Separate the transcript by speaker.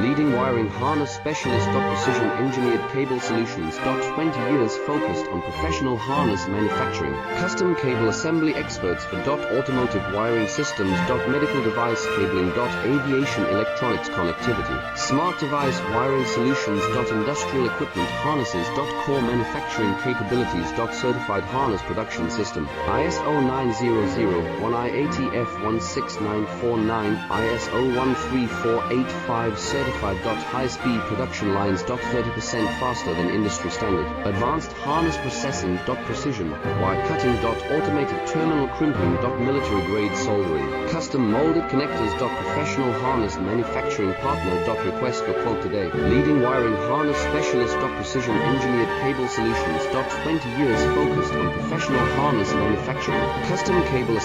Speaker 1: Leading wiring harness specialist. Precision engineered cable solutions. 20 years focused on professional harness manufacturing. Custom cable assembly experts for automotive wiring systems. Medical device cabling. Aviation electronics connectivity. Smart device wiring solutions. Industrial equipment harnesses. Core manufacturing capabilities. Certified harness production system. ISO 9001 IATF 16949 ISO 13485 certified. High-speed production lines. 30% faster than industry standard. Advanced harness processing. Precision wire cutting. Automated terminal crimping. Military grade soldering. Custom molded connectors. Professional harness manufacturing partner. Request for quote today. Leading wiring harness specialist. Precision engineered cable solutions. 20 years focused on professional harness manufacturing. Custom cable